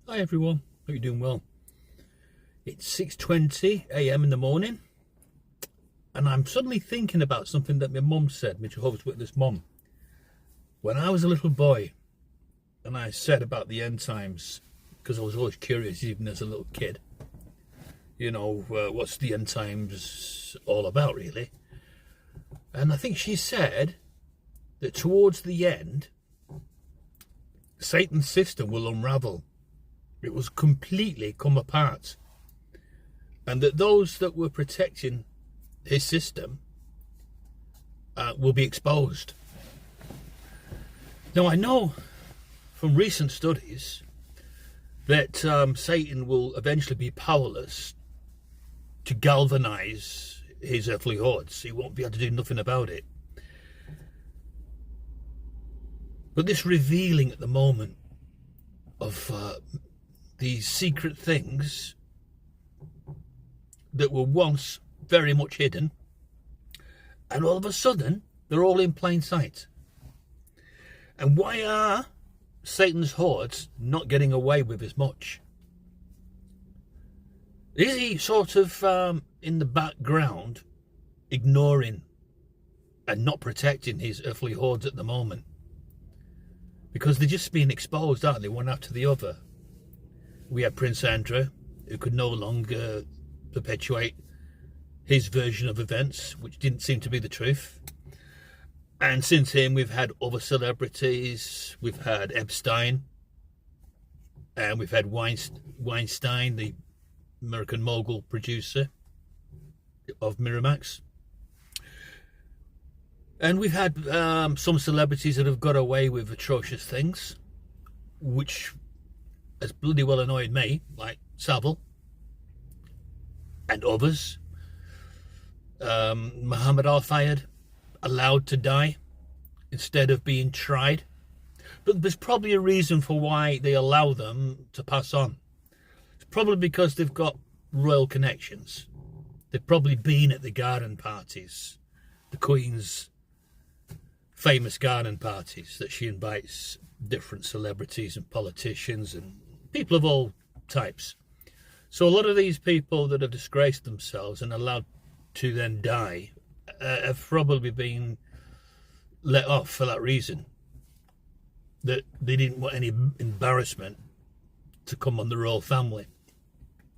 Hi everyone, hope you're doing well. It's 6:20 a.m. in the morning, and I'm suddenly thinking about something that my mum said, my Jehovah's Witness mum, when I was a little boy, and I said about the end times, because I was always curious even as a little kid, what's the end times all about really? And I think she said that towards the end, Satan's system will unravel. It was completely come apart, and that those that were protecting his system will be exposed. Now, I know from recent studies that Satan will eventually be powerless to galvanize his earthly hordes. He won't be able to do nothing about it. But this revealing at the moment of these secret things that were once very much hidden, and all of a sudden they're all in plain sight. And why are Satan's hordes not getting away with as much? Is he sort of in the background ignoring and not protecting his earthly hordes at the moment? Because they're just being exposed, aren't they, one after the other? We had Prince Andrew, who could no longer perpetuate his version of events, which didn't seem to be the truth. And since him, we've had other celebrities. We've had Epstein, and we've had Weinstein, the American mogul producer of Miramax. And we've had some celebrities that have got away with atrocious things, which has bloody well annoyed me, like Savile and others. Muhammad Al-Fayed allowed to die instead of being tried. But there's probably a reason for why they allow them to pass on. It's probably because they've got royal connections. They've probably been at the garden parties, the Queen's famous garden parties that she invites different celebrities and politicians and people of all types. So a lot of these people that have disgraced themselves and allowed to then die have probably been let off for that reason, that they didn't want any embarrassment to come on the royal family,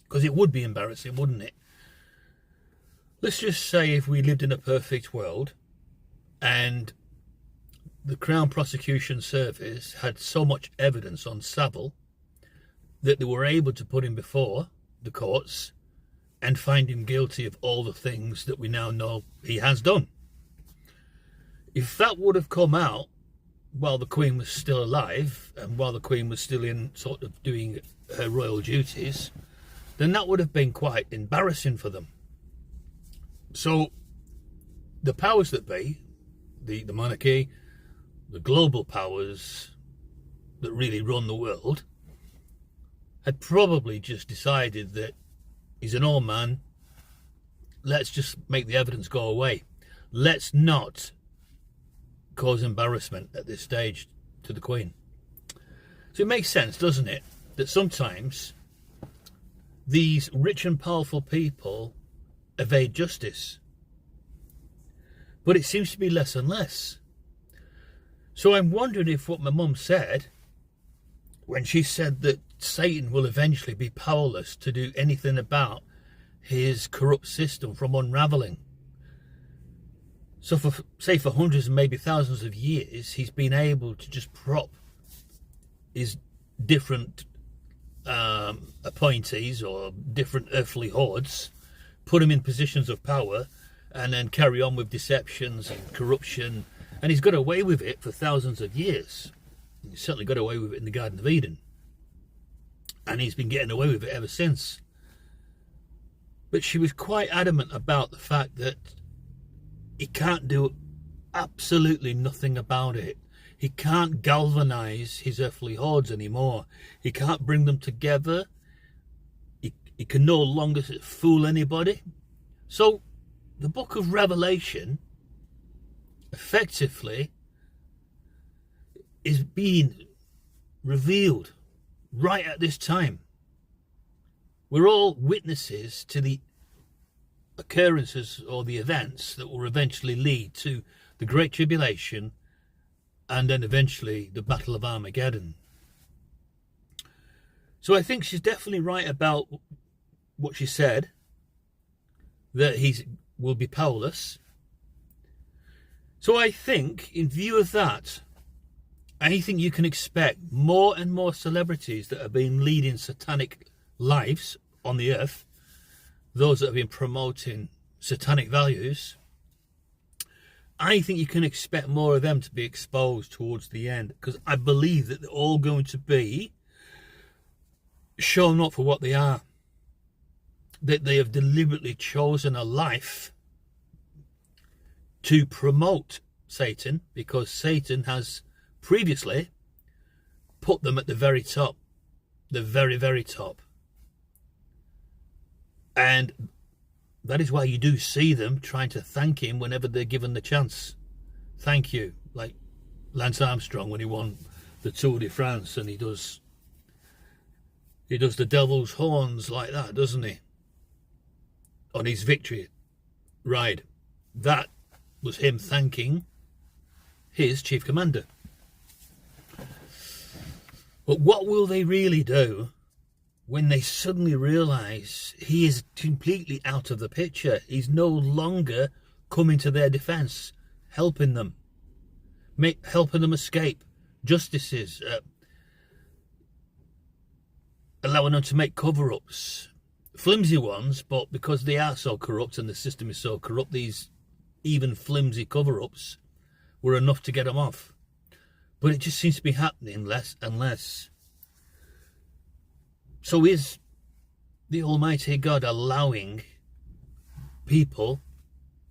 because it would be embarrassing, wouldn't it? Let's just say if we lived in a perfect world and the Crown Prosecution Service had so much evidence on Savile that they were able to put him before the courts and find him guilty of all the things that we now know he has done. If that would have come out while the Queen was still alive and while the Queen was still in sort of doing her royal duties, then that would have been quite embarrassing for them. So the powers that be, the monarchy, the global powers that really run the world, had probably just decided that he's an old man, let's just make the evidence go away. Let's not cause embarrassment at this stage to the Queen. So it makes sense, doesn't it, that sometimes these rich and powerful people evade justice. But it seems to be less and less. So I'm wondering if what my mum said, when she said that Satan will eventually be powerless to do anything about his corrupt system from unraveling. So for hundreds and maybe thousands of years, he's been able to just prop his different appointees or different earthly hordes, put them in positions of power, and then carry on with deceptions and corruption. And he's got away with it for thousands of years. He certainly got away with it in the Garden of Eden. And he's been getting away with it ever since. But she was quite adamant about the fact that he can't do absolutely nothing about it. He can't galvanize his earthly hordes anymore. He can't bring them together. He can no longer fool anybody. So the book of Revelation effectively is being revealed right at this time. We're all witnesses to the occurrences or the events that will eventually lead to the Great Tribulation and then eventually the Battle of Armageddon. So I think she's definitely right about what she said, that he will be powerless. So I think, in view of that, I think you can expect more and more celebrities that have been leading satanic lives on the earth, those that have been promoting satanic values. I think you can expect more of them to be exposed towards the end, because I believe that they're all going to be shown up for what they are. That they have deliberately chosen a life to promote Satan, because Satan has previously put them at the very top, the very, very top. And that is why you do see them trying to thank him whenever they're given the chance. Thank you. Like Lance Armstrong when he won the Tour de France, and he does the devil's horns like that, doesn't he? On his victory ride. That was him thanking his chief commander. But what will they really do when they suddenly realise he is completely out of the picture? He's no longer coming to their defence, helping them escape, justices, allowing them to make cover-ups, flimsy ones, but because they are so corrupt and the system is so corrupt, these even flimsy cover-ups were enough to get them off. But it just seems to be happening less and less. So is the Almighty God allowing people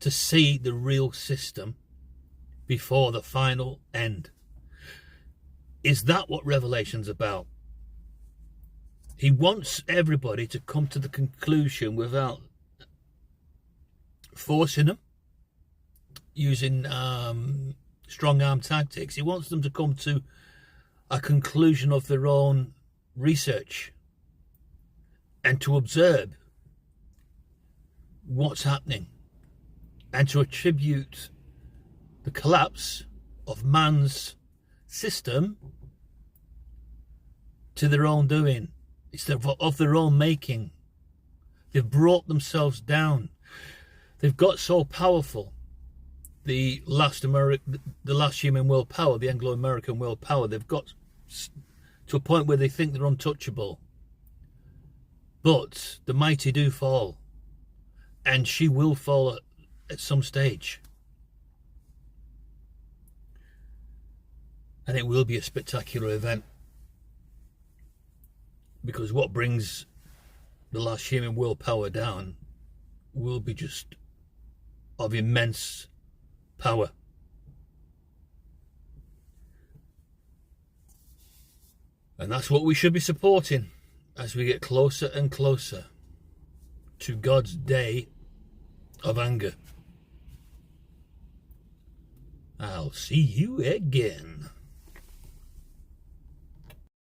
to see the real system before the final end? Is that what Revelation's about? He wants everybody to come to the conclusion without forcing them, using strong arm tactics. He wants them to come to a conclusion of their own research and to observe what's happening and to attribute the collapse of man's system to their own doing. It's of their own making. They've brought themselves down. They've got so powerful. The last human world power, the Anglo-American world power, they've got to a point where they think they're untouchable. But the mighty do fall. And she will fall at some stage. And it will be a spectacular event. Because what brings the last human world power down will be just of immense power. And that's what we should be supporting as we get closer and closer to God's day of anger. I'll see you again.